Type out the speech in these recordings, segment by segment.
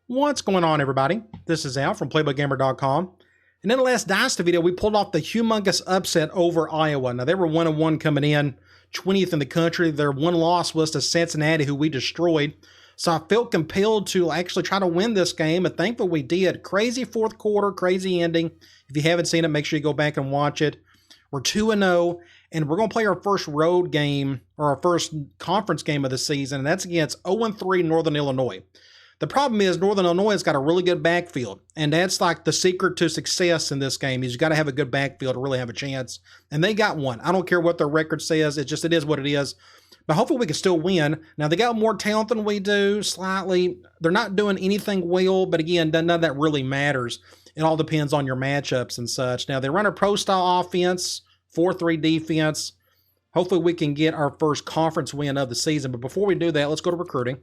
What's going on, everybody? This is Al from PlaybookGamer.com. And in the last Dynasty video, we pulled off the humongous upset over Iowa. Now, they were 1-1 coming in, 20th in the country. Their one loss was to Cincinnati, who we destroyed. So I felt compelled to actually try to win this game, and thankfully we did. Crazy fourth quarter, crazy ending. If you haven't seen it, make sure you go back and watch it. We're 2-0, and we're going to play our first road game, or our first conference game of the season, and that's against 0-3 Northern Illinois. The problem is Northern Illinois has got a really good backfield, and that's like the secret to success in this game is you got to have a good backfield to really have a chance, and they got one. I don't care what their record says. It is what it is, but hopefully we can still win. Now, they got more talent than we do, slightly. They're not doing anything well, but again, none of that really matters. It all depends on your matchups and such. Now, they run a pro-style offense, 4-3 defense. Hopefully we can get our first conference win of the season, but before we do that, let's go to recruiting.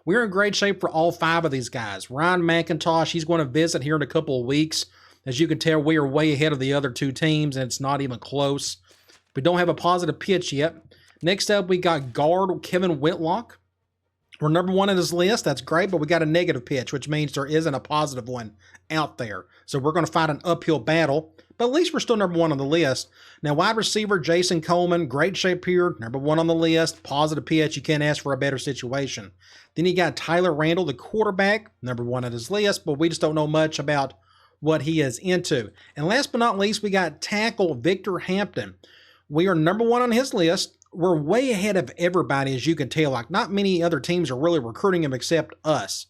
We're in great shape for all 5 of these guys. Ryan McIntosh, he's going to visit here in a couple of weeks. As you can tell, we are way ahead of the other 2 teams, and it's not even close. We don't have a positive pitch yet. Next up, we got guard Kevin Whitlock. We're number 1 on his list. That's great, but we got a negative pitch, which means there isn't a positive one out there. So we're going to fight an uphill battle, but at least we're still number 1 on the list. Now, wide receiver Jason Coleman, great shape here, number 1 on the list. Positive pitch, you can't ask for a better situation. Then you got Tyler Randall, the quarterback, number 1 on his list, but we just don't know much about what he is into. And last but not least, we got tackle Victor Hampton. We are number 1 on his list. We're way ahead of everybody, as you can tell. Like, not many other teams are really recruiting him except us.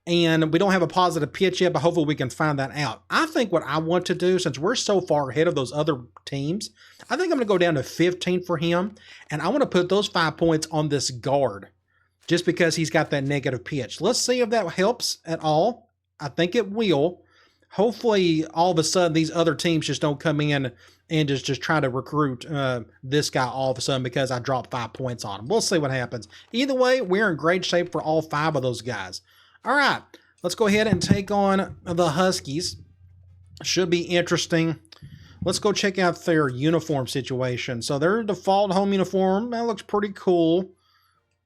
And we don't have a positive pitch yet, but hopefully we can find that out. I think what I want to do, since we're so far ahead of those other teams, I think I'm going to go down to 15 for him. And I want to put those 5 points on this guard, just because he's got that negative pitch. Let's see if that helps at all. I think it will. Hopefully, all of a sudden, these other teams just don't come in and just try to recruit this guy all of a sudden because I dropped 5 points on him. We'll see what happens. Either way, we're in great shape for all 5 of those guys. All right, let's go ahead and take on the Huskies. Should be interesting. Let's go check out their uniform situation. So their default home uniform, that looks pretty cool.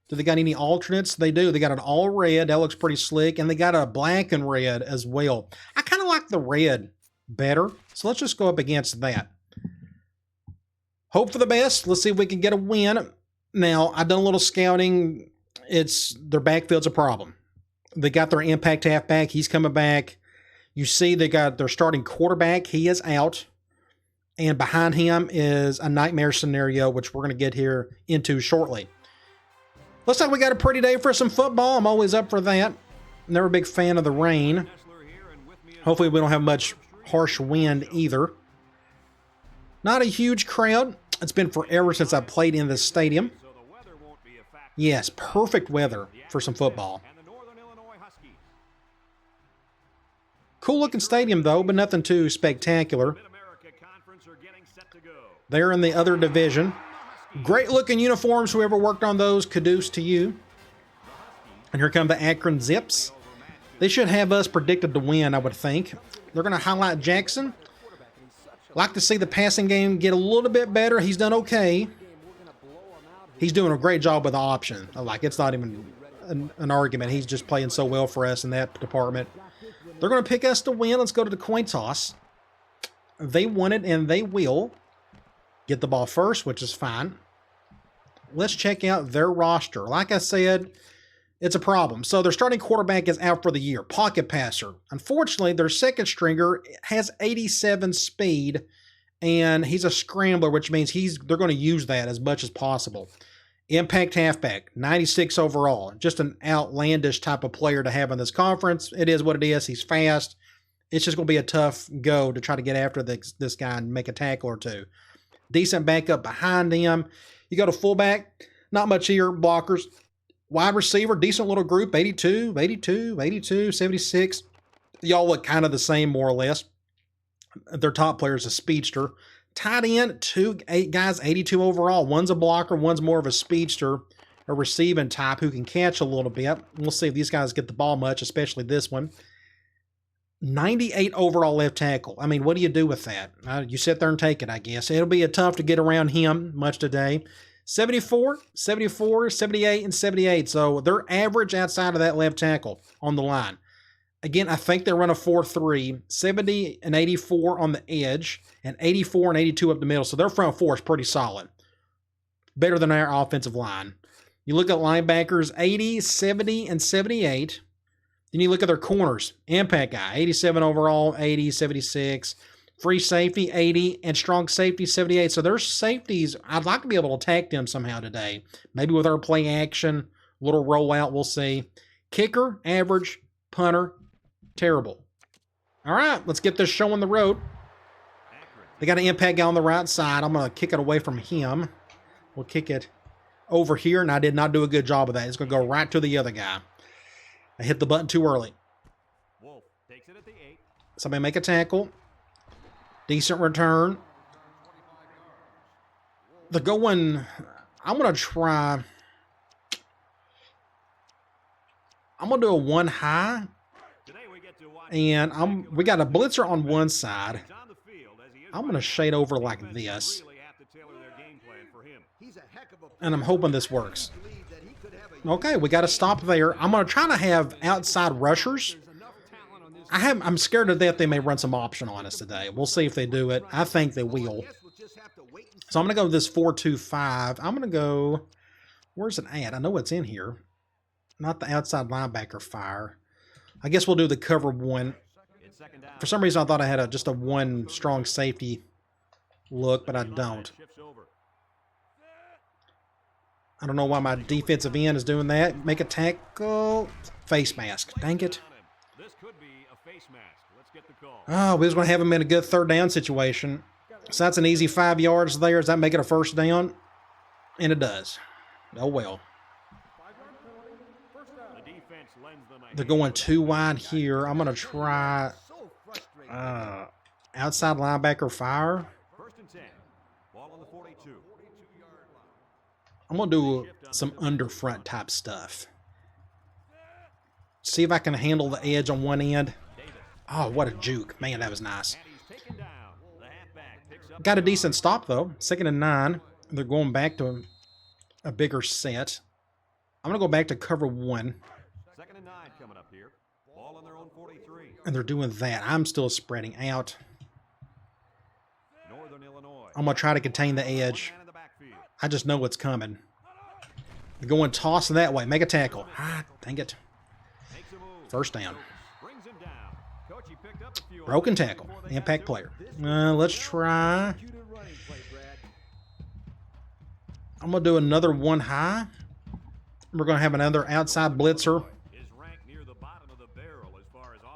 Do they got any alternates? They do. They got an all red. That looks pretty slick. And they got a black and red as well. I kind of like the red better. So let's just go up against that. Hope for the best. Let's see if we can get a win. Now, I've done a little scouting. Their backfield's a problem. They got their impact halfback. He's coming back. You see they got their starting quarterback. He is out. And behind him is a nightmare scenario, which we're going to get here into shortly. Looks like we got a pretty day for some football. I'm always up for that. Never a big fan of the rain. Hopefully we don't have much harsh wind either. Not a huge crowd. It's been forever since I played in this stadium. Yes, perfect weather for some football. Cool looking stadium though, but nothing too spectacular. They're in the other division. Great looking uniforms, whoever worked on those, kudos to you. And here come the Akron Zips. They should have us predicted to win, I would think. They're going to highlight Jackson. Like to see the passing game get a little bit better. He's done okay. He's doing a great job with the option. Like, it's not even an argument. He's just playing so well for us in that department. They're going to pick us to win. Let's go to the coin toss. They won it, and they will get the ball first, which is fine. Let's check out their roster. Like I said, it's a problem. So their starting quarterback is out for the year. Pocket passer. Unfortunately, their second stringer has 87 speed, and he's a scrambler, which means they're going to use that as much as possible. Impact halfback, 96 overall. Just an outlandish type of player to have in this conference. It is what it is. He's fast. It's just going to be a tough go to try to get after this guy and make a tackle or two. Decent backup behind him. You go to fullback, not much here, blockers. Wide receiver, decent little group, 82, 82, 82, 76. Y'all look kind of the same, more or less. Their top player is a speedster. Tight end, 2 guys, 82 overall. One's a blocker, one's more of a speedster, a receiving type who can catch a little bit. We'll see if these guys get the ball much, especially this one. 98 overall left tackle. I mean, what do you do with that? You sit there and take it, I guess. It'll be tough to get around him much today. 74, 74, 78, and 78. So they're average outside of that left tackle on the line. Again, I think they run a 4-3, 70 and 84 on the edge, and 84 and 82 up the middle. So their front four is pretty solid. Better than our offensive line. You look at linebackers, 80, 70, and 78. Then you look at their corners. Impact guy, 87 overall, 80, 76. Free safety, 80, and strong safety, 78. So their safeties, I'd like to be able to attack them somehow today. Maybe with our play action, little rollout, we'll see. Kicker, average. Punter, terrible. All right, let's get this show on the road. They got an impact guy on the right side. I'm going to kick it away from him. We'll kick it over here, and I did not do a good job of that. It's going to go right to the other guy. I hit the button too early. Wolf takes it at the 8. Somebody make a tackle. Decent return. They're going, I'm going to try, I'm going to do a one high. And we got a blitzer on one side. I'm going to shade over like this. And I'm hoping this works. Okay, we got to stop there. I'm going to try to have outside rushers. I'm scared to death they may run some option on us today. We'll see if they do it. I think they will. So I'm going to go with this 4-2-5. I'm going to go, where's it at? I know it's in here. Not the outside linebacker fire. I guess we'll do the cover one. For some reason, I thought I had just a one strong safety look, but I don't. I don't know why my defensive end is doing that. Make a tackle. Face mask. Dang it. Oh, we was going to have him in a good third down situation. So that's an easy 5 yards there. Does that make it a first down? And it does. Oh, well. They're going too wide here. I'm going to try outside linebacker fire. I'm going to do some underfront type stuff. See if I can handle the edge on one end. Oh, what a juke. Man, that was nice. Got a decent stop, though. 2nd and 9. They're going back to a bigger set. I'm going to go back to cover one. And they're doing that. I'm still spreading out. I'm going to try to contain the edge. I just know what's coming. They're going tossing that way. Make a tackle. Ah, dang it. First down. Broken tackle. Impact player. Let's try. I'm going to do another one high. We're going to have another outside blitzer.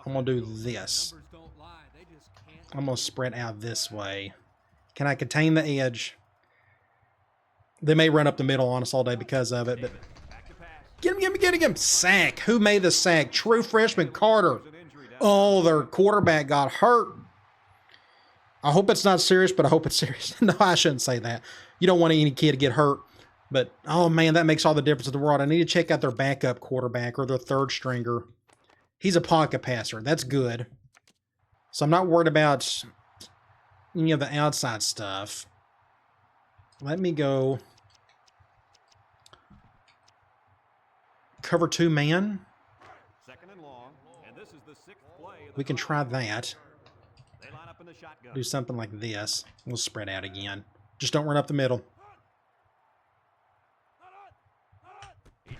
I'm going to do this. I'm going to spread out this way. Can I contain the edge? They may run up the middle on us all day because of it, but get him. Sack. Who made the sack? True freshman Carter. Oh, their quarterback got hurt. I hope it's not serious, but I hope it's serious. No, I shouldn't say that. You don't want any kid to get hurt. But, oh, man, that makes all the difference in the world. I need to check out their backup quarterback or their third stringer. He's a pocket passer. That's good. So I'm not worried about any of the outside stuff. Let me go cover 2 man. We can try that. Do something like this. We'll spread out again. Just don't run up the middle.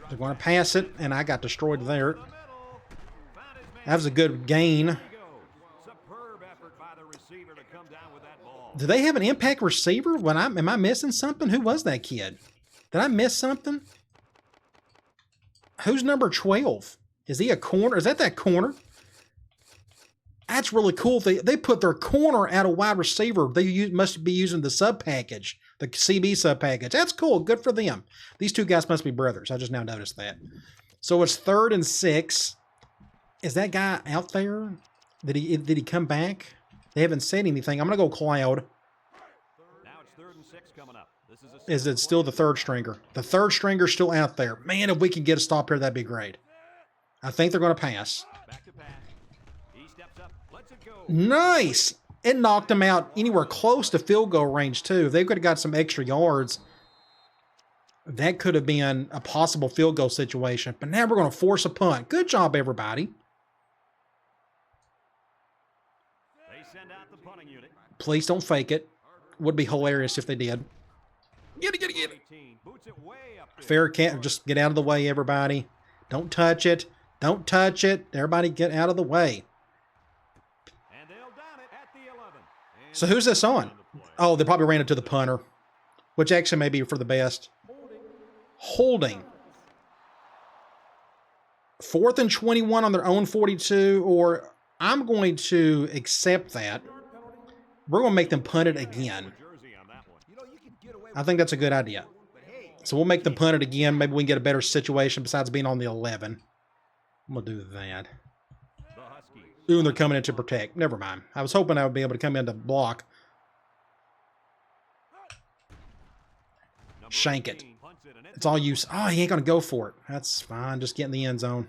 They're going to pass it, and I got destroyed there. That was a good gain. Do they have an impact receiver? Am I missing something? Who was that kid? Did I miss something? Who's number 12? Is he a corner? Is that corner? That's really cool. They put their corner at a wide receiver. They must be using the sub package, the CB sub package. That's cool. Good for them. These two guys must be brothers. I just now noticed that. So it's 3rd and 6. Is that guy out there? Did he come back? They haven't said anything. I'm going to go Cloud. Now it's 3rd and 6 coming up. Is it still the third stringer? The third stringer's still out there. Man, if we can get a stop here, that'd be great. I think they're going to pass. Back to pass. He steps up. Lets it go. Nice. It knocked him out anywhere close to field goal range, too. If they could have got some extra yards, that could have been a possible field goal situation. But now we're going to force a punt. Good job, everybody. send out the punting unit. Please don't fake it. Would be hilarious if they did. Get it. 18 boots it way up there. Fair can't just get out of the way, everybody. Don't touch it. Don't touch it. Everybody get out of the way. And they'll down it at the 11. And So who's this on? Oh, they probably ran it to the punter, which actually may be for the best. Holding. 4th and 21 on their own 42, or I'm going to accept that. We're going to make them punt it again. jersey on that one. I think that's a good idea. So we'll make them punt it again. Maybe we can get a better situation besides being on the 11. I'm going to do that. The Huskies. Ooh, and they're coming in to protect. Never mind. I was hoping I would be able to come in to block. Number Shank it. 18 punts it, and It's all use. Oh, he ain't going to go for it. That's fine. Just get in the end zone.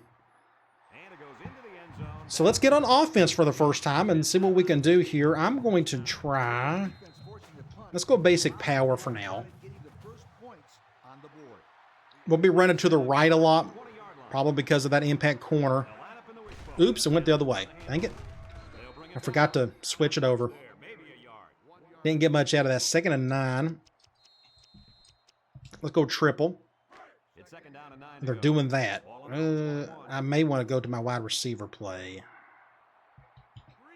And it goes into the end zone. So let's get on offense for the first time and see what we can do here. I'm going to try. Let's go basic power for now. We'll be running to the right a lot, probably because of that impact corner. Oops, it went the other way. Dang it. I forgot to switch it over. Didn't get much out of that. 2nd and 9. Let's go triple. It's second down and 9 to They're go. doing that. I may want to go to my wide receiver play.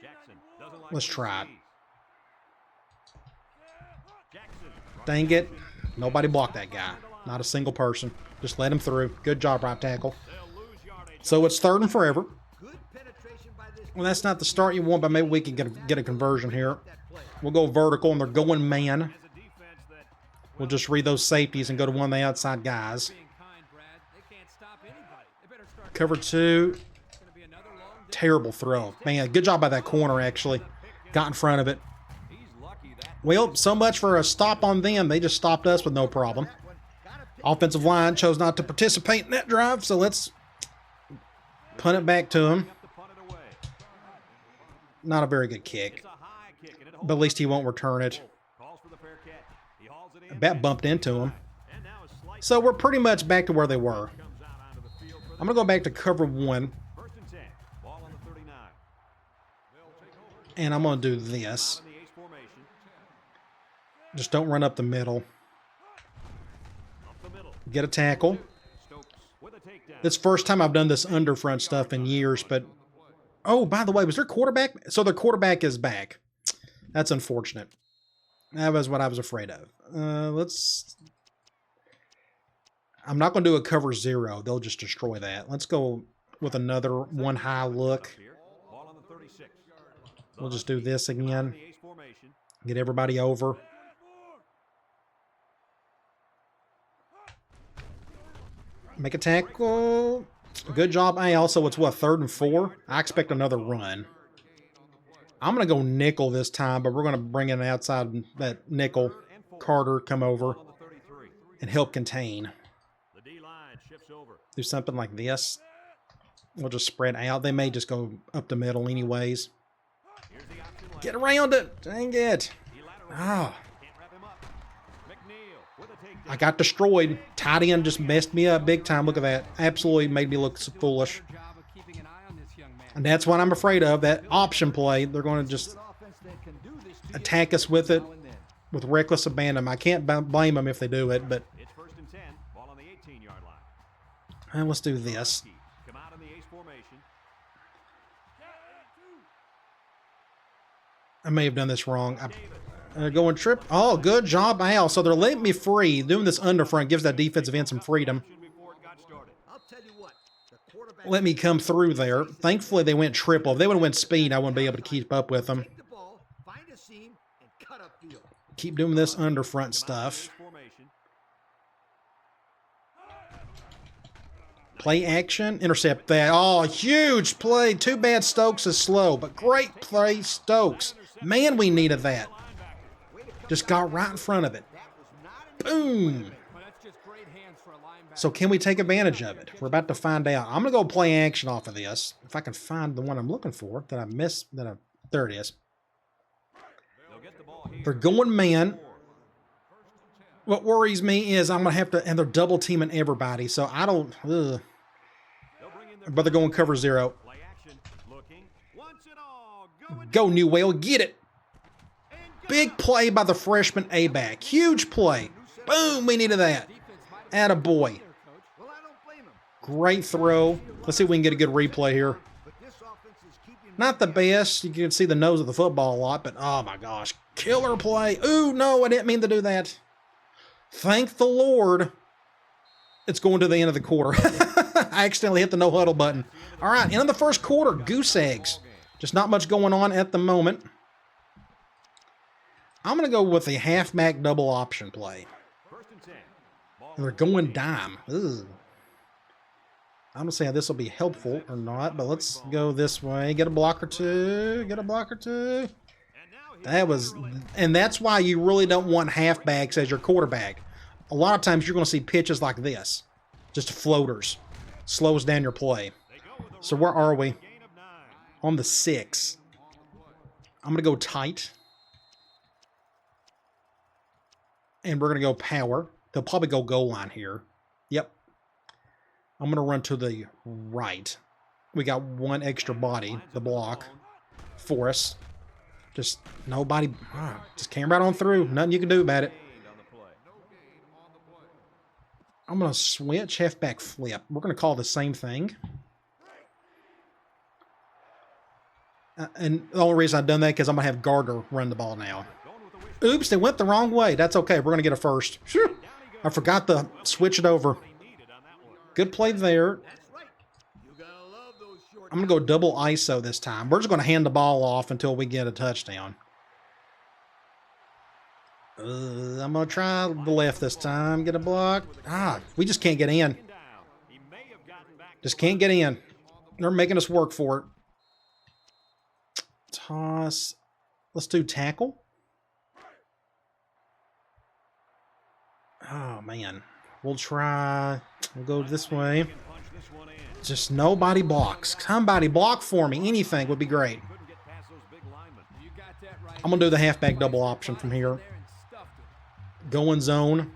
Jackson doesn't like Let's what he try it. sees. Jackson. Dang it. Nobody blocked that guy. Not a single person. Just let him through. Good job, right tackle. They'll lose yardage. So it's 3rd and forever. Well, that's not the start you want, but maybe we can get a conversion here. We'll go vertical, and they're going man. As a defense that We'll just read those safeties and go to one of the outside guys. Cover 2. Terrible throw. Man, good job by that corner, actually. Got in front of it. he's lucky that Well, so much for a stop on them. They just stopped us with no problem. Offensive line chose not to participate in that drive, so let's punt it back to him. have to punt it away. Not a very good kick, It's a high kick, and it but at least he won't return it. calls for the fair catch. He hauls it in. Bat bumped into him. And now a slight So we're pretty much back to where they were. comes out onto the field for I'm going to go back to cover 1, 1st and 10. Ball on the 39. and I'm going to do this. In the ace formation. Just don't run up the middle. Up the middle. Get a tackle. Stokes with a takedown. It's the first time I've done this under front stuff in years, but... Oh, by the way, was their quarterback? So their quarterback is back. That's unfortunate. That was what I was afraid of. Let's... I'm not going to do a cover 0. They'll just destroy that. Let's go with another one high look. Here. Ball on the 36. We'll just do this In again. the ace formation. Get everybody over. Make a tackle. Good job, Al. So it's what, 3rd and 4? I expect another run. I'm going to go nickel this time, but we're going to bring in outside that nickel. Carter come over On the 33. and help contain. The D-line shifts over. Do something like this. We'll just spread out. They may just go up the middle anyways. Here's the option left. Get around it. Dang it. He laterals. Ah, Can't wrap him up. McNeil with a takedown. I got destroyed. Tight end just messed me up big time. Look at that. Absolutely made me look foolish. And that's what I'm afraid of. That option play. They're going to just attack us with it with reckless abandon. I can't blame them if they do it, but It's 1st and 10. Ball on the 18-yard line. let's do this. Come out in the ace formation. I may have done this wrong. Going trip. Oh, good job, Al. So they're letting me free. Doing this under front gives that defensive end some freedom. Before it got started. Let me come through there. Thankfully, they went triple. If they would have went speed, I wouldn't be able to keep up with them. Keep doing this under front stuff. Formation. Play action. Intercept that. Oh, huge play. Too bad Stokes is slow, but great play, Stokes. Man, we needed that. Just got right in front of it. Boom. So can we take advantage of it? We're about to find out. I'm going to go play action off of this. If I can find the one I'm looking for that I missed. There it is. They'll get the ball here. They're going man. What worries me is I'm going to have to, and they're double teaming everybody. So I don't, They'll bring in their but they're going cover 0. play action. Looking. Once it all. Go, Newell. Get it. Big play by the freshman A-back. Huge play. Boom. We needed that. Attaboy. Great throw. Let's see if we can get a good replay here. Not the best. You can see the nose of the football a lot, but oh my gosh. Killer play. Ooh, no, I didn't mean to do that. Thank the Lord. It's going to the end of the quarter. I accidentally hit the no huddle button. All right, end of the first quarter. Goose eggs. Just not much going on at the moment. I'm going to go with a halfback double option play. And they're going dime. Ugh. I'm going to see how this will be helpful or not, but let's go this way. Get a block or two. Get a block or two. That was, and that's why you really don't want halfbacks as your quarterback. A lot of times you're going to see pitches like this. Just floaters. Slows down your play. So where are we? On the 6. I'm going to go tight. And we're going to go power. They'll probably go goal line here. Yep. I'm going to run to the right. We got one extra body, the block, for us. Just nobody, just came right on through. Nothing you can do about it. I'm going to switch, halfback flip. We're going to call the same thing. And the only reason I've done that is because I'm going to have Gardner run the ball now. Oops, they went the wrong way. That's okay. We're going to get a first. Whew. I forgot to switch it over. Good play there. I'm going to go double ISO this time. We're just going to hand the ball off until we get a touchdown. I'm going to try the left this time. Get a block. We just can't get in. Just can't get in. They're making us work for it. Toss. Let's do tackle. Oh, man. We'll try. We'll go this way. Just nobody blocks. Somebody block for me. Anything would be great. I'm going to do the halfback double option from here. Go in zone.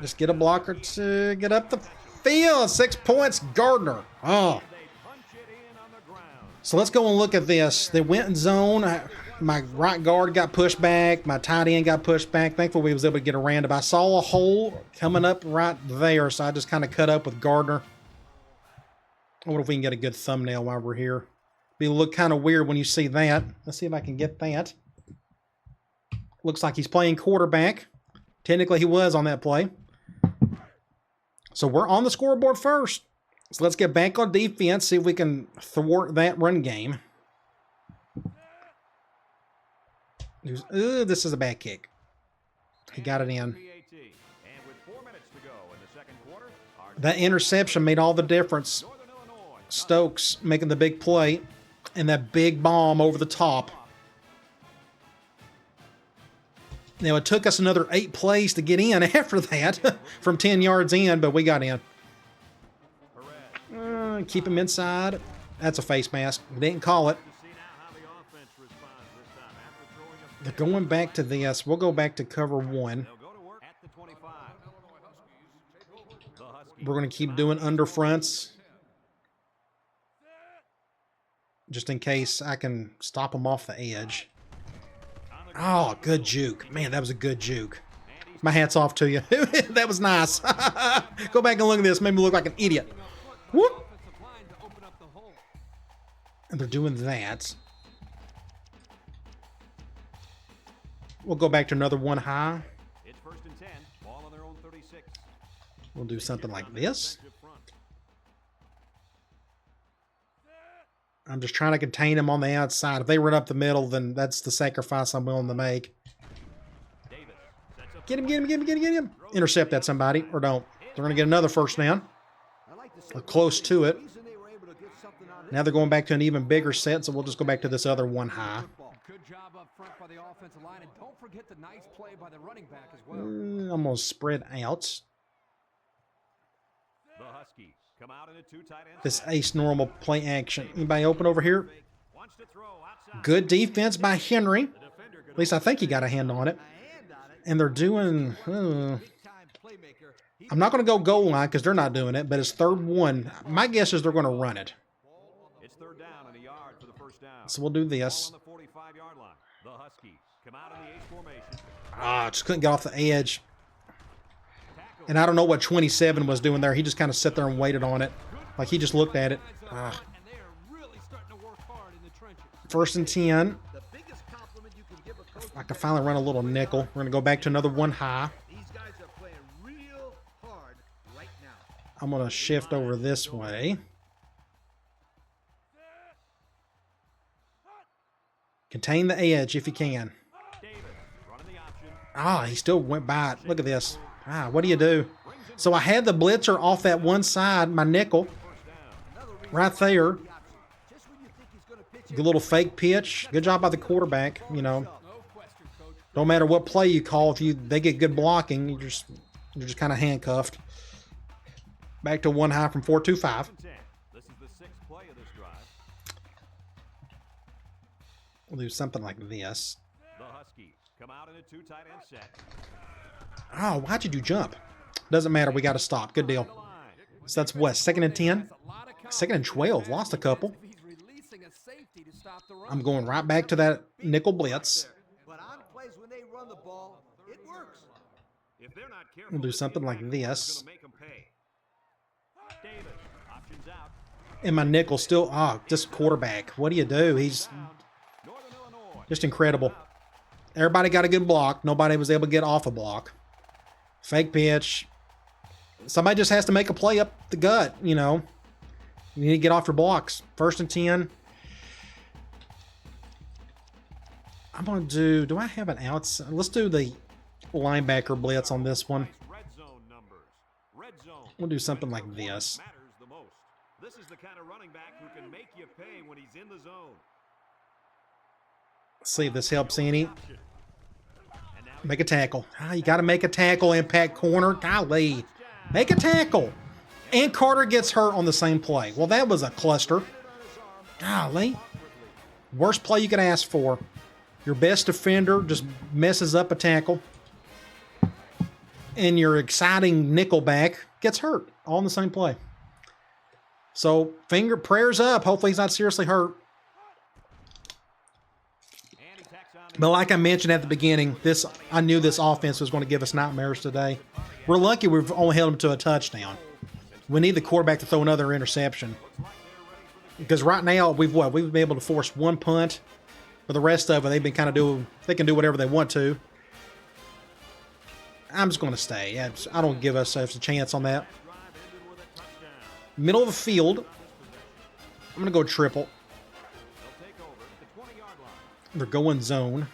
Just get a blocker to get up the field. 6 points. Gardner. Oh. So let's go and look at this. They went in zone. My right guard got pushed back. My tight end got pushed back. Thankfully, we was able to get around it. I saw a hole coming up right there, so I just kind of cut up with Gardner. I wonder if we can get a good thumbnail while we're here. It'll look kind of weird when you see that. Let's see if I can get that. Looks like he's playing quarterback. Technically, he was on that play. So we're on the scoreboard first. So let's get back on defense, see if we can thwart that run game. Ooh, this is a bad kick. He got it in. That interception made all the difference. Stokes making the big play. And that big bomb over the top. Now, it took us another 8 plays to get in after that. From 10 yards in, but we got in. Keep him inside. That's a face mask. We didn't call it. They're going back to this. We'll go back to cover 1. We're going to keep doing under fronts. Just in case I can stop them off the edge. Oh, good juke. Man, that was a good juke. My hat's off to you. That was nice. Go back and look at this. Made me look like an idiot. Whoop. And they're doing that. We'll go back to another one high. It's 1st and 10. Ball on their own 36. We'll do something like this. I'm just trying to contain him on the outside. If they run up the middle, then that's the sacrifice I'm willing to make. Get him, get him, get him, get him, get him. Intercept that, somebody, or don't. They're going to get another first down. We're close to it. Now they're going back to an even bigger set, so we'll just go back to this other one high. Good job up front by the offensive line, and don't forget the nice play by the running back as well. I'm going to spread out. The Huskies come out in a 2 tight end. This ace normal play action. Anybody open over here? Good defense by Henry. At least I think he got a hand on it. And they're doing... I'm not going to go goal line because they're not doing it, but it's 3rd 1. My guess is they're going to run it. down. So we'll do Ball this. on the 45-yard line. The Huskies come out in the H formation. Just couldn't get off the edge. And I don't know what 27 was doing there. He just kind of sat there and waited on it. Like he just looked at it. And they are really starting to work hard in the trenches. 1st and 10. I can finally run a little nickel. We're going to go back to another one high. These guys are playing real hard right now. I'm going to shift over this way. Contain the edge if you can. Davis running the option. He still went by it. Look at this. What do you do? So I had the blitzer off that one side, my nickel, right there. Good little fake pitch. Good job by the quarterback. You know, don't matter what play you call, if they get good blocking, you're just kind of handcuffed. Back to one high from 4-2-5. This is the 6th play of this drive. We'll do something like this. The Huskies come out in a 2 tight end set. Why'd you do jump? Doesn't matter. We got to stop. Good deal. So that's what? 2nd and 10? 2nd and 12. Lost a couple. I'm going right back to that nickel blitz. But on plays when they run the ball, it works. If they're not careful, We'll do something like this. make them pay. Davis options out. And my nickel still, just quarterback. What do you do? He's Northern Illinois. just incredible. Everybody got a good block. Nobody was able to get off a block. Fake pitch. Somebody just has to make a play up the gut, you know. You need to get off your blocks. 1st and 10. I'm going to do I have an outside? Let's do the linebacker blitz on this one. Red zone numbers. Red zone. We'll do something like this. Matters the most. This is the kind of running back who can make you pay when he's in the zone. See if this helps any. Make a tackle. You got to make a tackle, impact corner. Golly. Make a tackle. And Carter gets hurt on the same play. Well, that was a cluster. Golly. Worst play you could ask for. Your best defender just messes up a tackle. And your exciting nickelback gets hurt. All in the same play. So, prayers up. Hopefully he's not seriously hurt. But like I mentioned at the beginning, I knew this offense was going to give us nightmares today. We're lucky we've only held them to a touchdown. We need the quarterback to throw another interception. Because right now, we've been able to force one punt. But the rest of it, they've been they can do whatever they want to. I'm just going to stay. I don't give us a chance on that. Middle of the field. I'm going to go triple. They're going zone.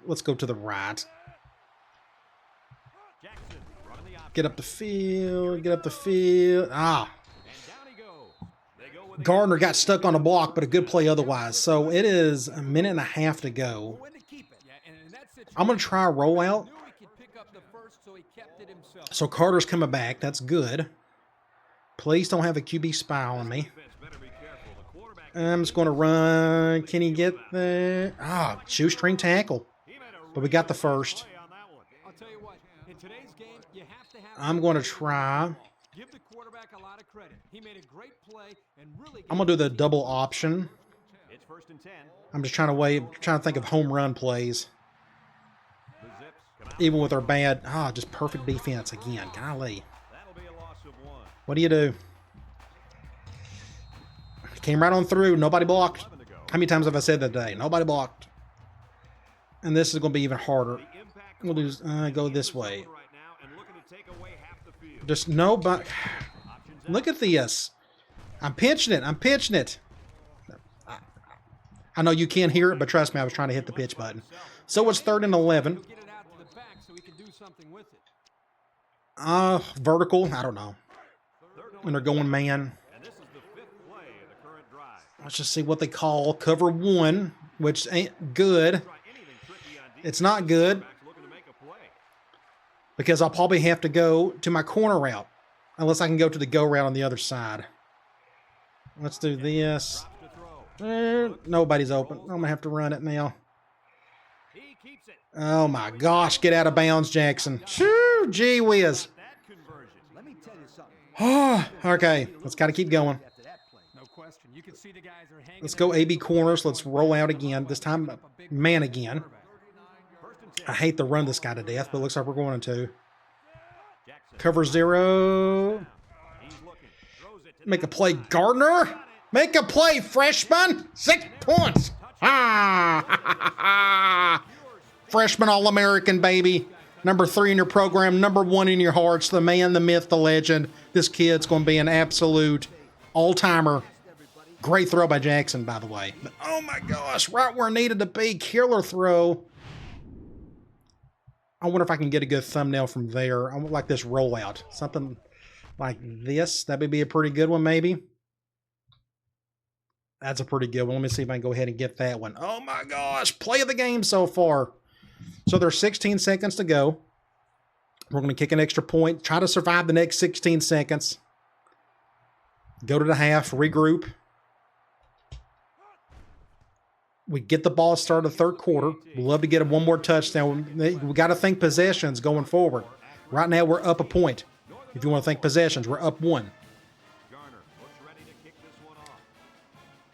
Let's go to the right. Get up the field. Get up the field. Gardner got stuck on a block, but a good play otherwise. So it is a minute and a half to go. I'm going to try a rollout. So Carter's coming back. That's good. Please don't have a QB spy on me. I'm just going to run. Can he get there? Shoestring tackle. But we got the first. I'm going to try. I'm going to do the double option. I'm just trying to think of home run plays. Even with our bad, just perfect defense again. Golly. What do you do? Came right on through. Nobody blocked. How many times have I said that today? Nobody blocked. And this is going to be even harder. We'll do go this way. Just nobody. Look at this. I'm pitching it. I'm pitching it. I know you can't hear it, but trust me, I was trying to hit the pitch button. So it's 3rd and 11. Vertical. I don't know. And they're going man. Let's just see what they call cover one, which ain't good. It's not good because I'll probably have to go to my corner route unless I can go to the go route on the other side. Let's do this. Nobody's open. I'm going to have to run it now. Oh my gosh, get out of bounds, Jackson. Shoo, gee whiz. Okay, let's got to keep going. question. You can see the guys are hanging. Let's go AB corners. Let's roll out again. This time, man again. I hate to run this guy to death, but it looks like we're going to. Cover 0. Make a play, Gardner. Make a play, freshman. 6 points. Ah! Freshman All-American, baby. Number 3 in your program, number 1 in your hearts. The man, the myth, the legend. This kid's going to be an absolute all-timer. Great throw by Jackson, by the way. But, oh, my gosh, right where it needed to be. Killer throw. I wonder if I can get a good thumbnail from there. I would like this rollout. Something like this. That would be a pretty good one, maybe. That's a pretty good one. Let me see if I can go ahead and get that one. Oh, my gosh. Play of the game so far. So there's 16 seconds to go. We're going to kick an extra point. Try to survive the next 16 seconds. Go to the half. Regroup. We get the ball started the third quarter. We'd love to get one more touchdown. We got to think possessions going forward. Right now, we're up a point. If you want to think possessions, we're up 1.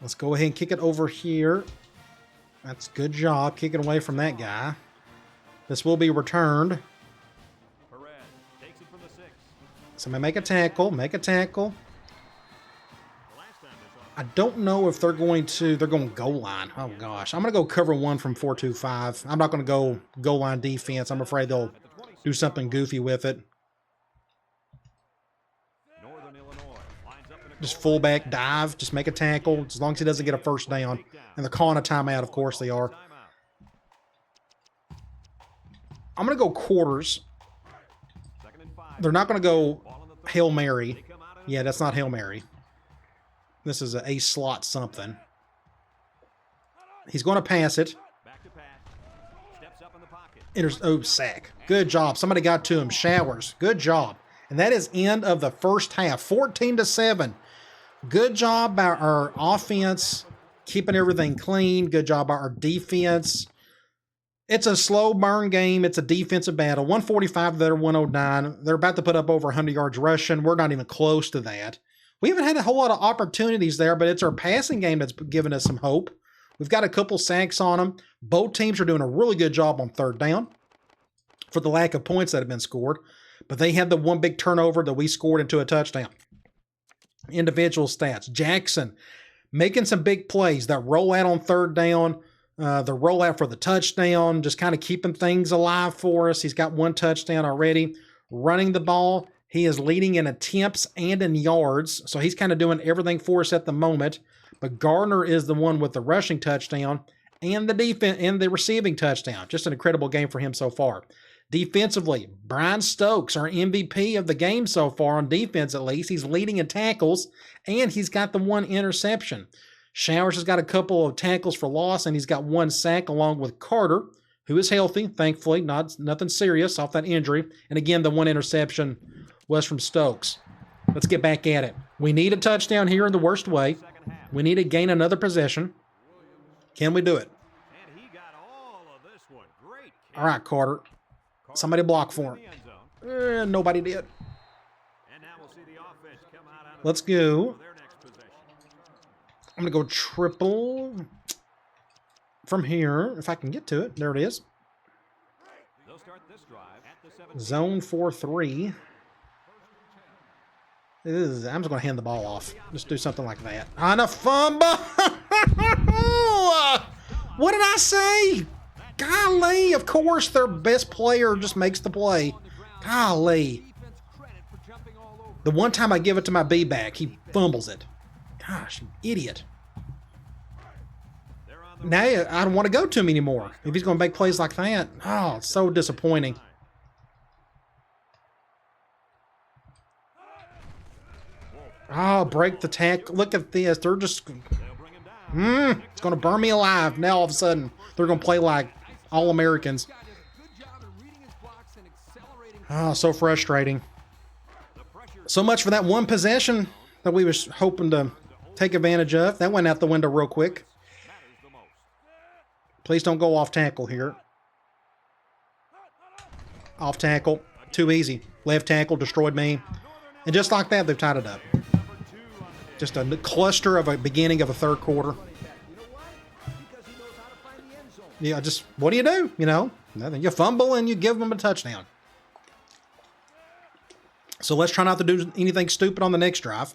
Let's go ahead and kick it over here. That's a good job kicking away from that guy. This will be returned. Somebody make a tackle. Make a tackle. I don't know if they're going goal line. Oh, gosh. I'm going to go cover 1 from 4-2-5. I'm not going to go goal line defense. I'm afraid they'll do something goofy with it. Just fullback dive. Just make a tackle. As long as he doesn't get a first down. And they're calling a timeout. Of course they are. I'm going to go quarters. They're not going to go Hail Mary. Yeah, that's not Hail Mary. This is a slot something. He's going to pass it. Sack. Good job. Somebody got to him. Showers. Good job. And that is end of the first half. 14-7. Good job by our offense, keeping everything clean. Good job by our defense. It's a slow burn game. It's a defensive battle. 145 to their 109. They're about to put up over 100 yards rushing. We're not even close to that. We haven't had a whole lot of opportunities there, but it's our passing game that's given us some hope. We've got a couple sacks on them. Both teams are doing a really good job on third down for the lack of points that have been scored. But they had the one big turnover that we scored into a touchdown. Individual stats. Jackson making some big plays. That rollout on third down, the rollout for the touchdown, just kind of keeping things alive for us. He's got 1 touchdown already. Running the ball. He is leading in attempts and in yards, so he's kind of doing everything for us at the moment. But Gardner is the one with the rushing touchdown and the defense and the receiving touchdown. Just an incredible game for him so far. Defensively, Brian Stokes, our MVP of the game so far on defense at least. He's leading in tackles, and he's got the 1 interception. Showers has got a couple of tackles for loss, and he's got 1 sack along with Carter, who is healthy, thankfully, nothing serious off that injury. And again, the 1 interception was from Stokes. Let's get back at it. We need a touchdown here in the worst way. We need to gain another possession. Can we do it? All right, Carter. Somebody block for him. Nobody did. Let's go. I'm going to go triple from here, if I can get to it. There it is. Zone 4-3. I'm just going to hand the ball off. Just do something like that. On a fumble! What did I say? Golly, of course their best player just makes the play. Golly. The one time I give it to my B-back, he fumbles it. Gosh, idiot. Now I don't want to go to him anymore if he's going to make plays like that. Oh, it's so disappointing. Oh, break the tackle. Look at this. They're just... it's going to burn me alive. Now all of a sudden, they're going to play like All-Americans. Oh, so frustrating. So much for that one possession that we was hoping to take advantage of. That went out the window real quick. Please don't go off tackle here. Off tackle. Too easy. Left tackle destroyed me. And just like that, they've tied it up. Just a cluster of a beginning of a third quarter. Yeah, just what do? You know, nothing. You fumble and you give them a touchdown. So let's try not to do anything stupid on the next drive.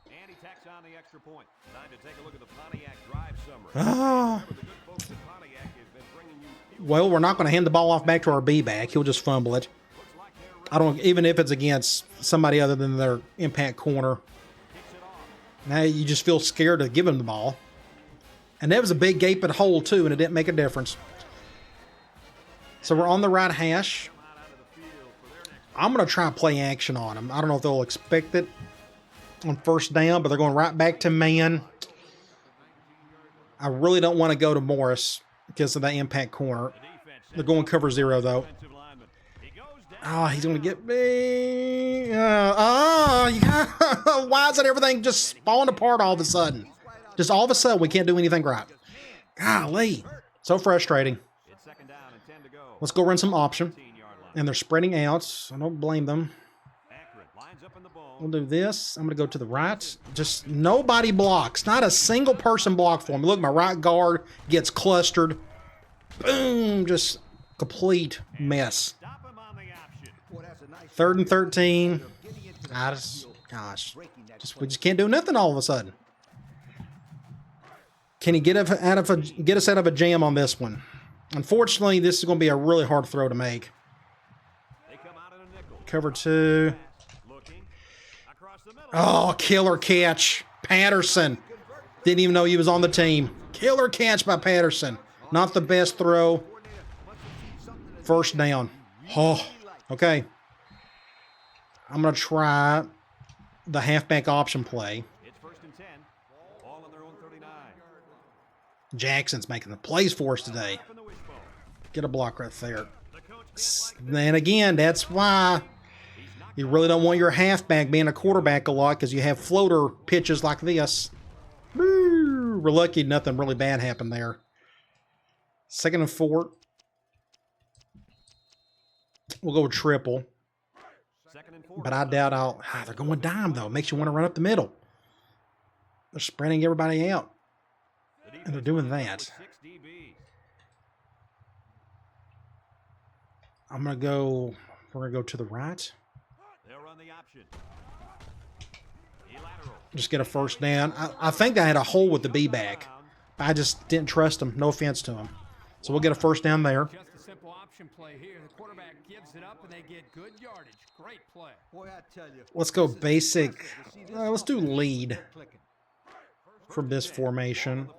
And he tacks on the extra point. Time to take a look at the Pontiac drive summary. Ah. Remember, the good folks at Pontiac has been bringing you Well, we're not going to hand the ball off back to our B-back. He'll just fumble it. I don't, even if it's against somebody other than their impact corner. Now you just feel scared to give him the ball. And that was a big gaping hole too, and it didn't make a difference. So we're on the right hash. I'm going to try and play action on them. I don't know if they'll expect it on first down, but they're going right back to man. I really don't want to go to Morris because of that impact corner. They're going cover 0 though. Oh, he's going to get me. Why is it everything just spawned apart all of a sudden? Just all of a sudden, we can't do anything right. Golly. So frustrating. Let's go run some option. And they're spreading out. I don't blame them. We'll do this. I'm going to go to the right. Just nobody blocks. Not a single person blocked for me. Look, my right guard gets clustered. Boom. Just complete mess. 3rd and 13. We just can't do nothing all of a sudden. Can he get us out of a jam on this one? Unfortunately, this is going to be a really hard throw to make. Cover 2. Oh, killer catch. Patterson. Didn't even know he was on the team. Killer catch by Patterson. Not the best throw. First down. Oh, okay. I'm going to try the halfback option play. It's 1st and 10. All on their own 39. Jackson's making the plays for us today. Get a block right there. And again, that's why you really don't want your halfback being a quarterback a lot, because you have floater pitches like this. Woo! We're lucky nothing really bad happened there. 2nd and 4. We'll go triple. But I doubt they're going dime, though. It makes you want to run up the middle. They're spreading everybody out. And they're doing that. We're going to go to the right. Just get a first down. I think I had a hole with the B-back. I just didn't trust him. No offense to him. So we'll get a first down there. Just a simple option play here. The quarterback gives it up and they get good yardage. Great play. Boy, I tell you. Let's go basic. Let's do lead from this formation.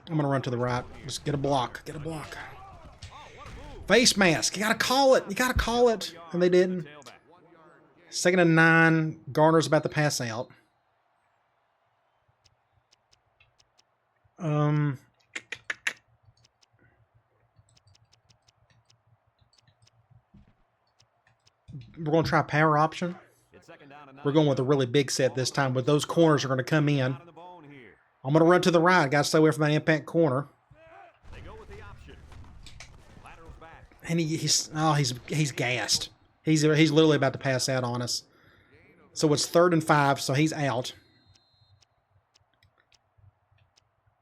I'm going to run to the right. Just get a block. Get a block. Face mask. You got to call it. You got to call it. And they didn't. 2nd and 9. Garner's about to pass out. We're going to try power option. We're going with a really big set this time, but those corners are going to come in. I'm going to run to the right. Got to stay away from that impact corner. And he's gassed. He's literally about to pass out on us. So it's 3rd and 5, so he's out.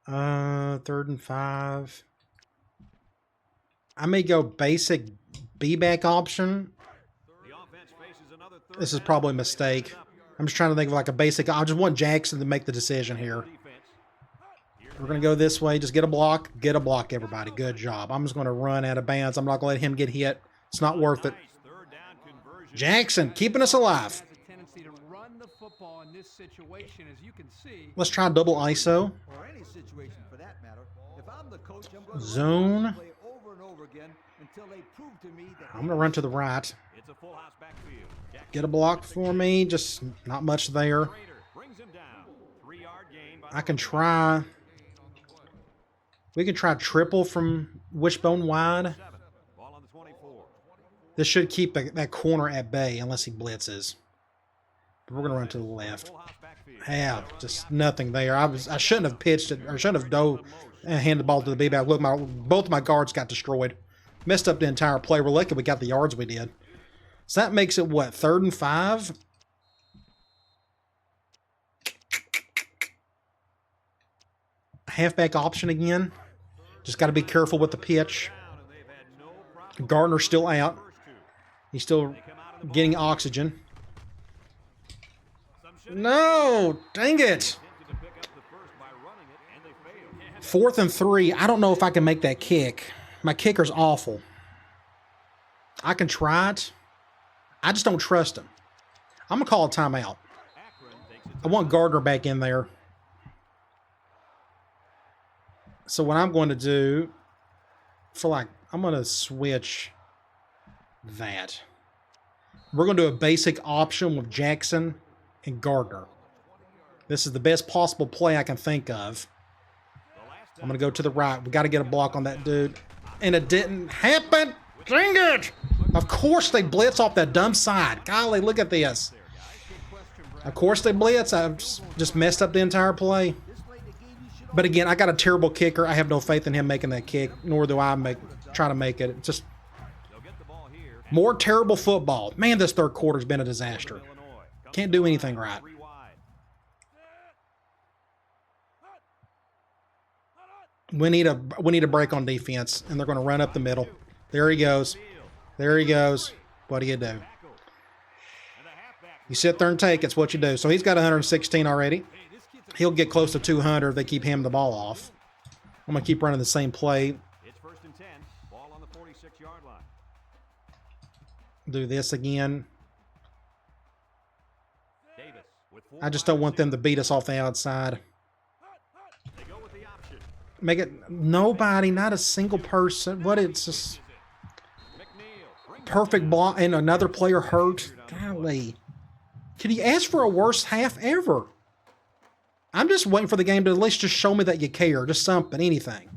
3rd and 5. I may go basic B-back option. This is probably a mistake. I'm just trying to think of like a basic. I just want Jackson to make the decision here. We're going to go this way. Just get a block. Get a block, everybody. Good job. I'm just going to run out of bounds. I'm not going to let him get hit. It's not worth it. Jackson, keeping us alive. Let's try double ISO. Zone. I'm going to run to the right. Get a block for me. Just not much there. I can try. We can try triple from wishbone wide. This should keep that corner at bay unless he blitzes. But we're going to run to the left. Yeah, just nothing there. I shouldn't have pitched it, or shouldn't have dove and handed the ball to the B-back. Look, both my guards got destroyed. Messed up the entire play. We're lucky we got the yards we did. So that makes it what, 3rd and 5? Halfback option again. Just got to be careful with the pitch. Gardner's still out. He's still getting oxygen. No! Dang it! 4th and 3. I don't know if I can make that kick. My kicker's awful. I can try it. I just don't trust him. I'm going to call a timeout. I want Gardner back in there. So what I'm going to do, I'm going to switch that. We're going to do a basic option with Jackson and Gardner. This is the best possible play I can think of. I'm going to go to the right. We got to get a block on that dude. And it didn't happen. Dang it! Of course they blitz off that dumb side. Golly, look at this. Of course they blitz. I've just messed up the entire play. But again, I got a terrible kicker. I have no faith in him making that kick, nor do I try to make it. It's just more terrible football. Man, this third quarter's been a disaster. Can't do anything right. We need a break on defense, and they're going to run up the middle. There he goes. There he goes. What do you do? You sit there and take it. It's what you do. So he's got 116 already. He'll get close to 200 if they keep handing the ball off. I'm going to keep running the same play. It's 1st and 10. Ball on the 46-yard line. Do this again. Davis with 4 I just don't want them to beat us off the outside. They go with the option. Make it nobody, not a single person. What, it's just perfect block and another player hurt. Golly. Could you ask for a worst half ever? I'm just waiting for the game to at least just show me that you care. Just something, anything.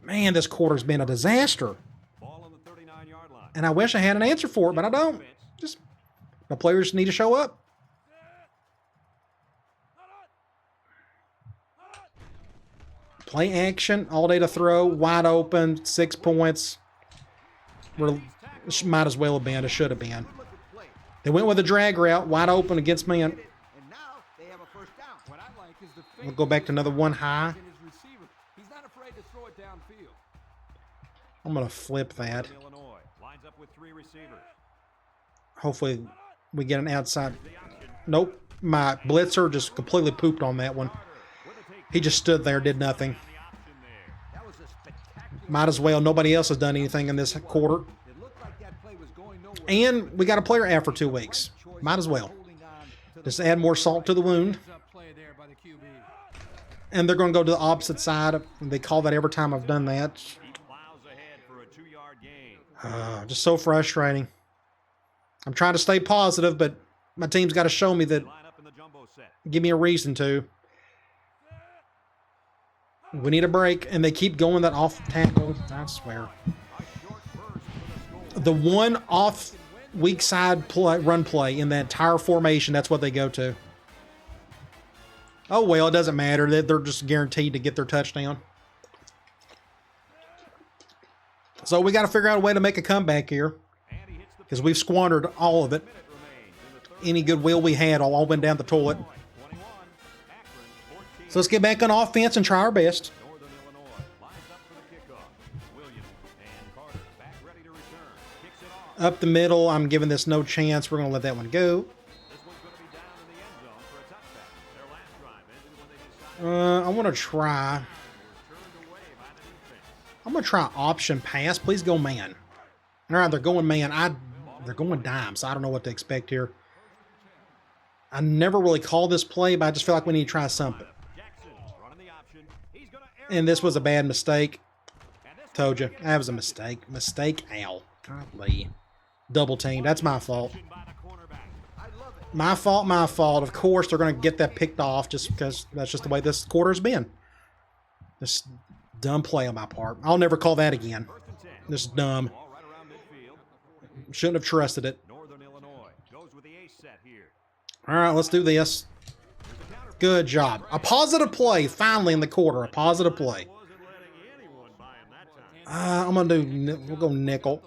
Man, this quarter's been a disaster. Ball on the 39-yard line. And I wish I had an answer for it, but I don't. Just the players need to show up. Play action, all day to throw, wide open, 6 points. Might as well have been. It should have been. They went with a drag route, wide open against man. We'll go back to another one high. I'm going to flip that. Hopefully we get an outside. Nope. My blitzer just completely pooped on that one. He just stood there, did nothing. Might as well. Nobody else has done anything in this quarter. And we got a player out for 2 weeks. Might as well. Just add more salt to the wound. And they're going to go to the opposite side. They call that every time I've done that. Just so frustrating. I'm trying to stay positive, but my team's got to show me that. Give me a reason to. We need a break, and they keep going that off tackle. I swear. The one off weak side run play in the entire formation, that's what they go to. Oh, well, it doesn't matter. They're just guaranteed to get their touchdown. So we got to figure out a way to make a comeback here because we've squandered all of it. Any goodwill we had all went down the toilet. So let's get back on offense and try our best. Up the middle, I'm giving this no chance. We're going to let that one go. I want to try. I'm going to try option pass. Please go man. All right, they're going man. They're going dime, so I don't know what to expect here. I never really call this play, but I just feel like we need to try something. And this was a bad mistake. Told you. That was a mistake. Mistake, ow. Golly. Double team. That's my fault. My fault, my fault. Of course, they're going to get that picked off just because that's just the way this quarter's been. This dumb play on my part. I'll never call that again. This is dumb. Shouldn't have trusted it. All right, let's do this. Good job. A positive play, finally, in the quarter. A positive play. I'm going to do, we'll go nickel.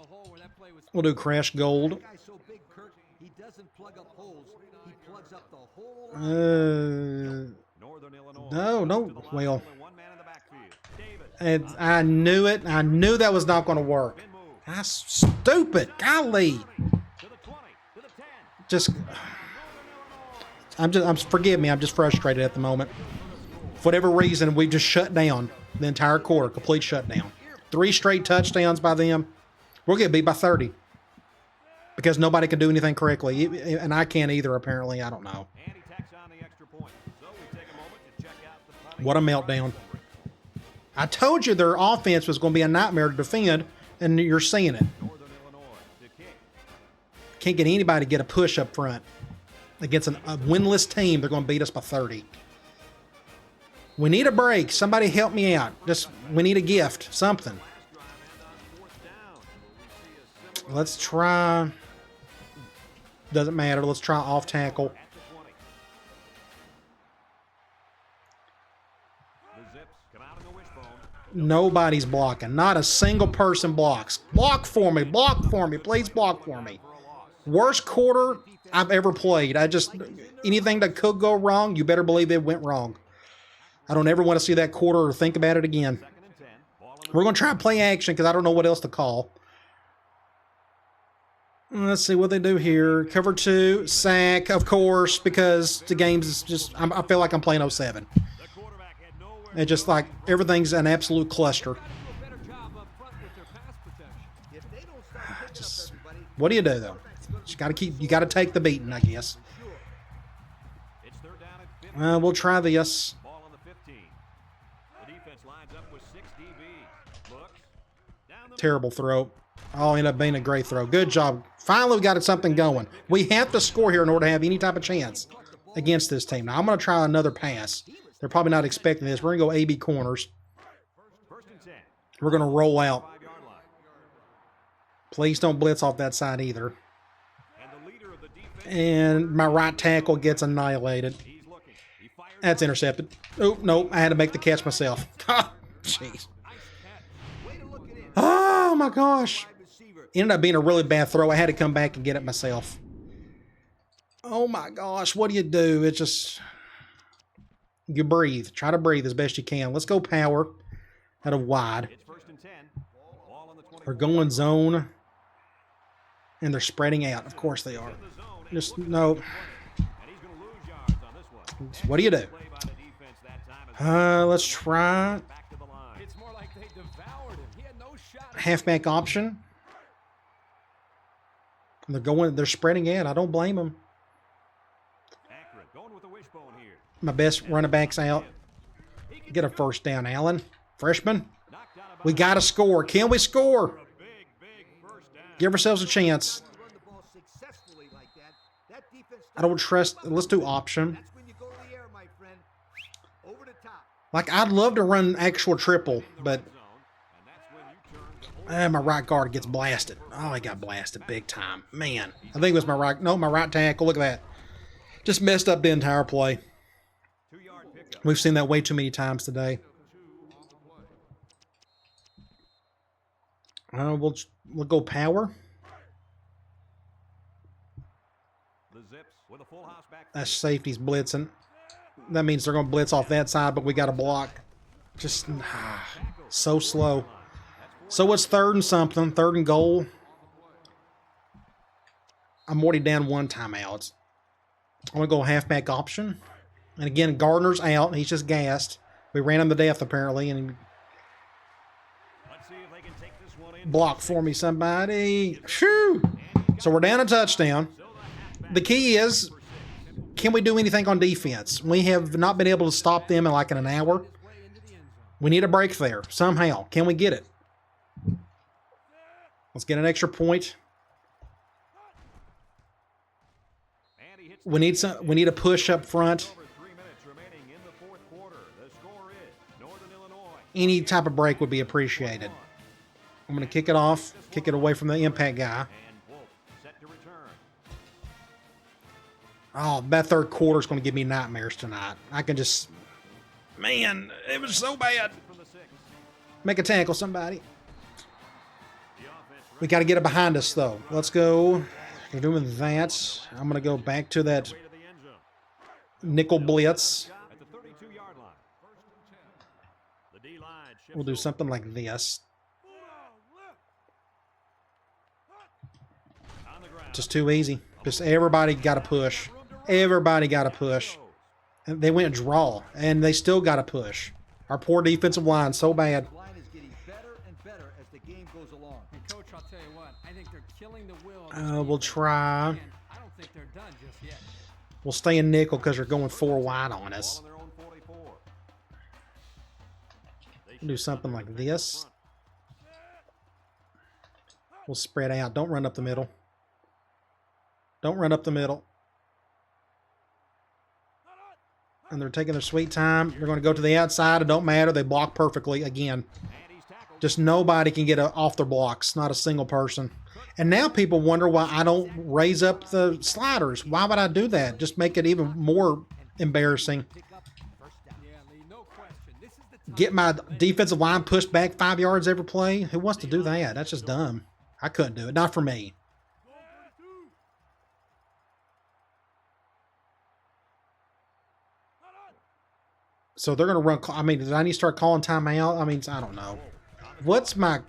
We'll do Crash Gold. That guy's so big, Kirk, he doesn't plug up holes. He plugs up the whole Northern Illinois. No. Well, Only one man in the backfield. Davis. I knew it. I knew that was not going to work. That's stupid. Golly. To the 20. To the 10. Forgive me. I'm just frustrated at the moment. For whatever reason, we just shut down the entire quarter. Complete shutdown. 3 straight touchdowns by them. We'll get beat by 30. Because nobody can do anything correctly. And I can't either, apparently. I don't know. And he tacks on the extra point. So we take a moment to check out the punting. What a meltdown. I told you their offense was going to be a nightmare to defend, and you're seeing it. Northern Illinois to kick. Can't get anybody to get a push up front. Against a winless team, they're going to beat us by 30. We need a break. Somebody help me out. We need a gift. Something. Let's try. Doesn't matter. Let's try off tackle. Nobody's blocking. Not a single person blocks. Block for me. Block for me. Please block for me. Worst quarter I've ever played. Anything that could go wrong, you better believe it went wrong. I don't ever want to see that quarter or think about it again. We're going to try play action because I don't know what else to call. Let's see what they do here. Cover 2, sack, of course, because the game's just, I feel like I'm playing 07. It's just like everything's an absolute cluster. What do you do, though? You got to take the beating, I guess. We'll try this. Terrible throw. Oh, ended up being a great throw. Good job. Finally, we got something going. We have to score here in order to have any type of chance against this team. Now, I'm going to try another pass. They're probably not expecting this. We're going to go AB corners. We're going to roll out. Please don't blitz off that side either. And my right tackle gets annihilated. That's intercepted. Oh, no. I had to make the catch myself. Jeez. Oh, my gosh. Ended up being a really bad throw. I had to come back and get it myself. Oh, my gosh. What do you do? It's just... You breathe. Try to breathe as best you can. Let's go power out of wide. We're going zone. And they're spreading out. Of course they are. Just, no. What do you do? Let's try... Halfback option. They're spreading out. I don't blame them. My best running back's out. Get a first down, Allen. Freshman. We got to score. Can we score? Give ourselves a chance. I don't trust. Let's do option. Like, I'd love to run actual triple, but my right guard gets blasted. Oh, he got blasted big time. Man. I think it was my right tackle. Look at that. Just messed up the entire play. We've seen that way too many times today. We'll go power. That's safety's blitzing. That means they're going to blitz off that side, but we got to block. Just so slow. So it's 3rd and something. 3rd and goal. I'm already down 1 timeout. I'm going to go halfback option. And again, Gardner's out. He's just gassed. We ran him to death, apparently. And block for me, somebody. Shoo! So we're down a touchdown. The key is, can we do anything on defense? We have not been able to stop them in an hour. We need a break there, somehow. Can we get it? Let's get an extra point. We need a push up front. Any type of break would be appreciated. I'm going to kick it off, kick it away from the impact guy. Oh, that 3rd quarter is going to give me nightmares tonight. I can just... Man, it was so bad. Make a tackle, somebody. We got to get it behind us, though. Let's go. We're doing that. I'm going to go back to that nickel blitz. At the 32-yard line. The D-line shifts We'll do something like this. on the ground. Just too easy. Just everybody got to push. Everybody got to push. And they went draw, and they still got to push. Our poor defensive line, so bad. Line is getting better and better as the game goes along. And Coach, I'll tell you what, I think they're killing the will. We'll try. And I don't think they're done just yet. We'll stay in nickel because they're going 4 wide on Ball us. on their own 44. We'll do something like this. We'll spread out. Don't run up the middle. Don't run up the middle. And they're taking their sweet time. They're going to go to the outside. It don't matter. They block perfectly again. And he's tackled. Just nobody can get off their blocks. Not a single person. And now people wonder why I don't raise up the sliders. Why would I do that? Just make it even more embarrassing. Pick up first down. Yeah, Lee, no question. This is the time Get my defensive line pushed back 5 yards every play. Who wants to do that? That's just dumb. I couldn't do it. Not for me. So they're going to run. I mean, did I need to start calling timeout? I mean, I don't know. What's my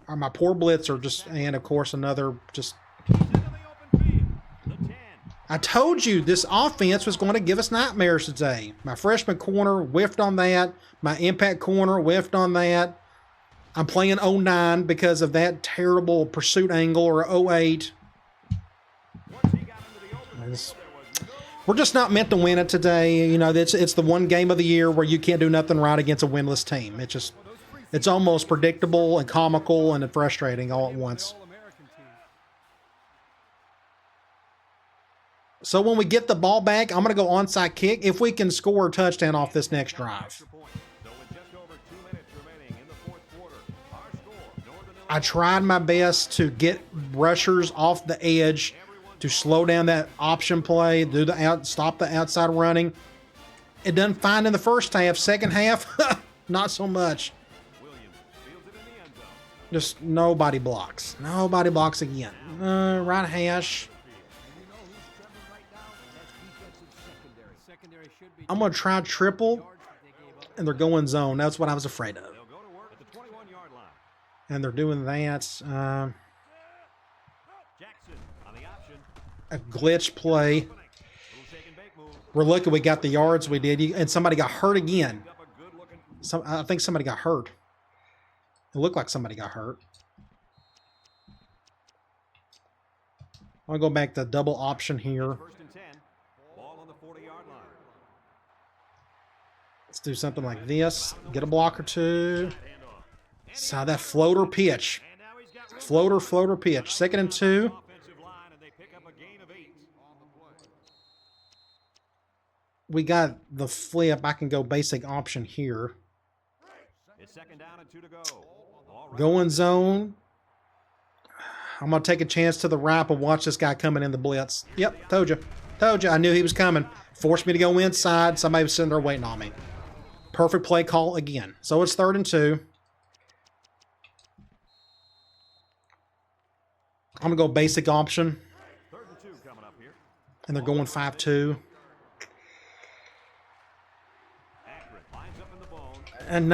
poor blitzer just, and of course another just. Into the open field. The 10. I told you this offense was going to give us nightmares today. My freshman corner whiffed on that. My impact corner whiffed on that. I'm playing 09 because of that terrible pursuit angle, or 08. Once he got into the open This- field, there was no We're just not meant to win it today. You know, it's the one game of the year where you can't do nothing right against a winless team. It's almost predictable and comical and frustrating all at once. All-American team. So when we get the ball back, I'm going to go onside kick if we can score a touchdown off this next drive. extra point. So with just over 2 minutes remaining in the fourth quarter, our score, Northern I tried my best to get rushers off the edge to slow down that option play, stop the outside running. It done fine in the first half. Second half, not so much. Williams fields it in the end zone. Just nobody blocks. Nobody blocks again. Right hash. And you know who's trembling right now? That's defensive secondary. Secondary should be I'm going to try triple, yards that they gave up. and they're going zone. That's what I was afraid of. They'll go to work at the 21-yard line. And they're doing that. Jackson on the option. A glitch play. Little shake and bake move. We're lucky we got the yards we did. And somebody got hurt again. Up a good looking. I think somebody got hurt. It looked like somebody got hurt. I'll go back to double option here. First and 10. Ball on the 40-yard line. Let's do something like this. Get a block or two. Handoff. So that floater pitch. And now he's got room. Floater pitch. 2nd and 2. Offensive line, and they pick up a gain of 8 on the play. We got the flip. I can go basic option here. It's 2nd down and 2 to go. All right. Going zone. I'm going to take a chance to the right, but watch this guy coming in the blitz. Yep, told you. Told you. I knew he was coming. Forced me to go inside. Somebody was sitting there waiting on me. Perfect play call again. So it's 3rd and 2. I'm going to go basic option, 3rd and 2 coming up here. and they're going 5-2. Akron lines up in the bone. And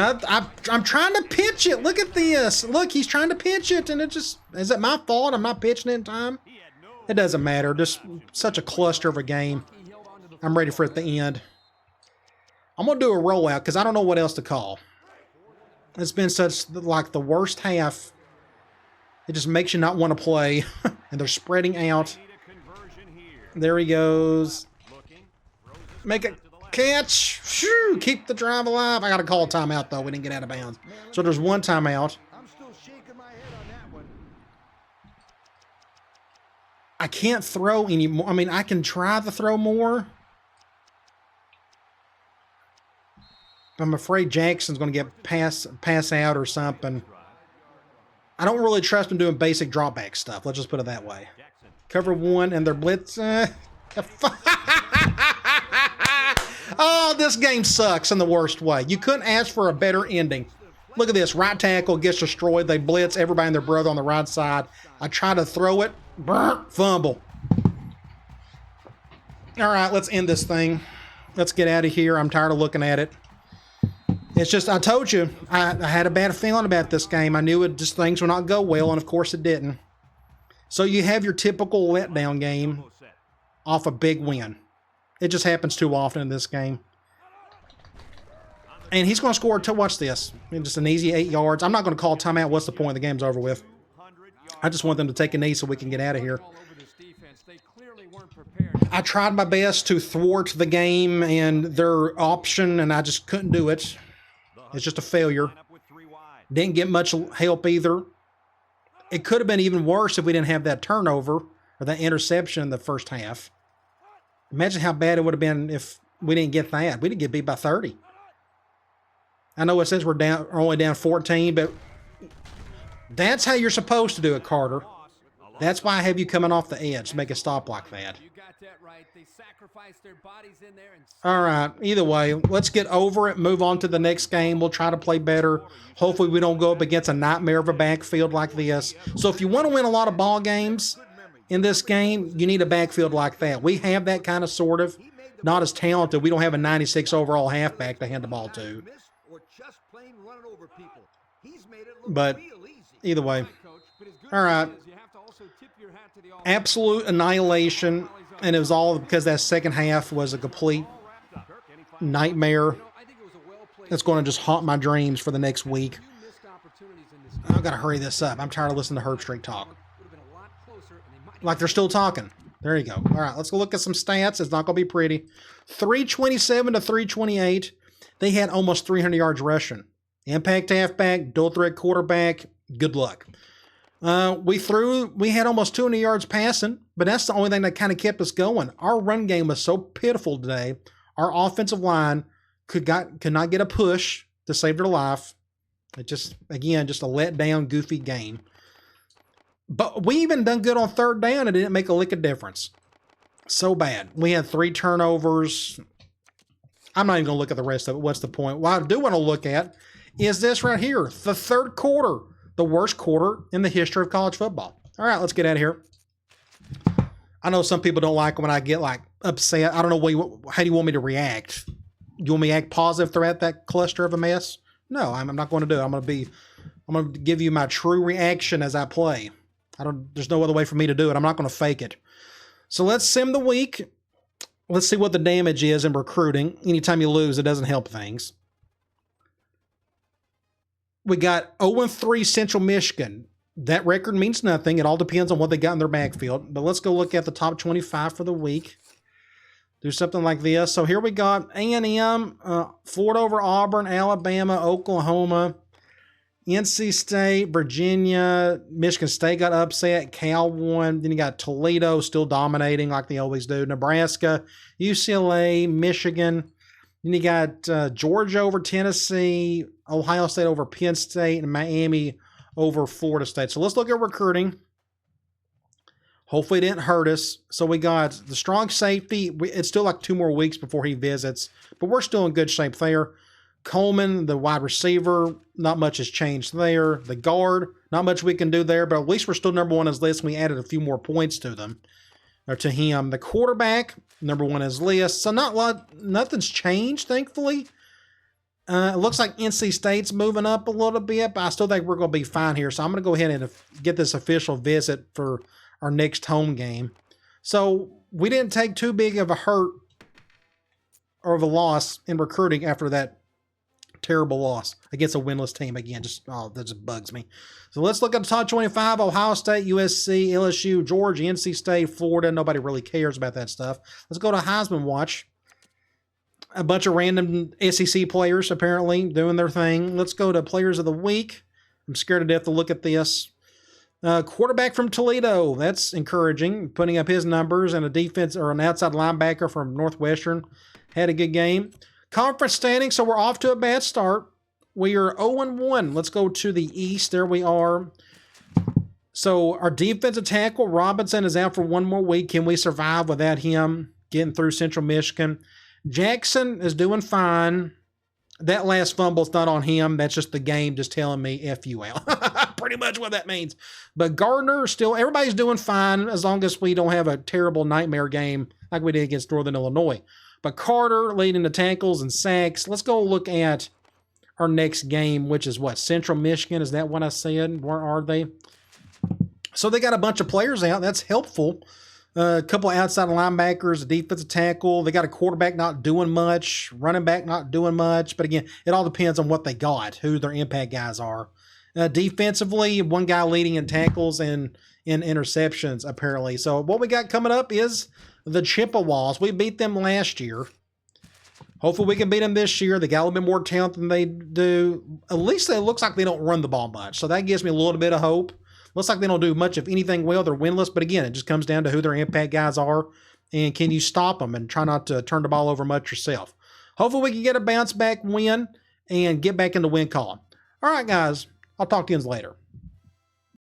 I'm trying to pitch it. Look at this. Look, he's trying to pitch it, and it just... Is it my fault I'm not pitching it in time? He had no. It doesn't matter. Just such a cluster of a game. He held on to the I'm ready for it to end. I'm going to do a rollout because I don't know what else to call. It's been such, like, the worst half. It just makes you not want to play. And they're spreading out. Need a conversion here. There he goes. Looking. Throws this Make a pass to the left. catch. Shoo, keep the drive alive. I got to call a timeout, though. We didn't get out of bounds. So there's one timeout. I'm still shaking my head on that one. I can't throw anymore. I mean, I can try to throw more. I'm afraid Jackson's going to get pass out or something. I don't really trust him doing basic dropback stuff. Let's just put it that way. Jackson. Cover one and they're blitz. Oh, this game sucks in the worst way. You couldn't ask for a better ending. Look at this. Right tackle gets destroyed. They blitz everybody and their brother on the right side. I try to throw it. Fumble. All right, let's end this thing. Let's get out of here. I'm tired of looking at it. It's just, I told you, I had a bad feeling about this game. I knew it just things would not go well, and of course it didn't. So you have your typical letdown game off a big win. It just happens too often in this game. And he's going to score, watch this, just an easy 8 yards. I'm not going to call timeout. What's the point? The game's over with. I just want them to take a knee so we can get out of here. I tried my best to thwart the game and their option, and I just couldn't do it. It's just a failure. Didn't get much help either. It could have been even worse if we didn't have that turnover or that interception in the first half. Imagine how bad it would have been if we didn't get that. We didn't get beat by 30. I know it says we're only down 14, but that's how you're supposed to do it, Carter. That's why I have you coming off the edge to make a stop like that. All right, either way, let's get over it, move on to the next game. We'll try to play better. Hopefully we don't go up against a nightmare of a backfield like this. So if you want to win a lot of ball games in this game, you need a backfield like that. We have that kind of sort of. Not as talented. We don't have a 96 overall halfback to hand the ball to. But either way. All right. Absolute annihilation. And it was all because that second half was a complete nightmare. That's going to just haunt my dreams for the next week. I've got to hurry this up. I'm tired of listening to Herb Streak talk. Like they're still talking. There you go. All right, let's go look at some stats. It's not going to be pretty. 327 to 328. They had almost 300 yards rushing. Impact halfback, dual threat quarterback. Good luck. We had almost 200 yards passing, but that's the only thing that kind of kept us going. Our run game was so pitiful today. Our offensive line could not get a push to save their life. It just, again, just a letdown, goofy game. But we even done good on third down and it didn't make a lick of difference. So bad. We had 3 turnovers. I'm not even going to look at the rest of it. What's the point? What I do want to look at is this right here. The third quarter. The worst quarter in the history of college football. All right, let's get out of here. I know some people don't like when I get like upset. I don't know how do you want me to react? You want me to act positive throughout that cluster of a mess? No, I'm not going to do it. I'm going to give you my true reaction as I play. There's no other way for me to do it. I'm not going to fake it. So let's sim the week. Let's see what the damage is in recruiting. Anytime you lose, it doesn't help things. We got 0-3 Central Michigan. That record means nothing. It all depends on what they got in their backfield. But let's go look at the top 25 for the week. Do something like this. So here we got A&M, Florida over Auburn, Alabama, Oklahoma, NC State, Virginia, Michigan State got upset, Cal won. Then you got Toledo still dominating like they always do. Nebraska, UCLA, Michigan. Then you got Georgia over Tennessee, Ohio State over Penn State, and Miami over Florida State. So let's look at recruiting. Hopefully it didn't hurt us. So we got the strong safety. It's still like 2 more weeks before he visits, but we're still in good shape there. Coleman, the wide receiver, not much has changed there. The guard, not much we can do there, but at least we're still number 1 on his list. We added a few more points to them, or to him. The quarterback, number 1 on his list. So nothing's changed, thankfully. It looks like NC State's moving up a little bit, but I still think we're going to be fine here. So I'm going to go ahead and get this official visit for our next home game. So we didn't take too big of a hurt or of a loss in recruiting after that terrible loss against a winless team. Again, that just bugs me. So let's look at the top 25. Ohio State, USC, LSU, Georgia, NC State, Florida. Nobody really cares about that stuff. Let's go to Heisman Watch. A bunch of random SEC players apparently doing their thing. Let's go to Players of the Week. I'm scared to death to look at this. Quarterback from Toledo. That's encouraging. Putting up his numbers. And a defense or an outside linebacker from Northwestern had a good game. Conference standing. So we're off to a bad start. We are 0-1. Let's go to the East. There we are. So our defensive tackle, Robinson, is out for 1 more week. Can we survive without him getting through Central Michigan? Jackson is doing fine. That last fumble's not on him. That's just the game just telling me F you out. Pretty much what that means. But Gardner, still, everybody's doing fine as long as we don't have a terrible nightmare game like we did against Northern Illinois. But Carter leading the tackles and sacks. Let's go look at our next game, which is what? Central Michigan. Is that what I said? Where are they? So they got a bunch of players out. That's helpful. A couple of outside linebackers, a defensive tackle. They got a quarterback not doing much, running back not doing much. But again, it all depends on what they got, who their impact guys are. Defensively, one guy leading in tackles and in interceptions, apparently. So what we got coming up is the Chippewas. We beat them last year. Hopefully we can beat them this year. They got a little bit more talent than they do. At least it looks like they don't run the ball much. So that gives me a little bit of hope. Looks like they don't do much of anything well. They're winless. But again, it just comes down to who their impact guys are. And can you stop them and try not to turn the ball over much yourself. Hopefully we can get a bounce back win and get back in the win column. All right, guys. I'll talk to you later.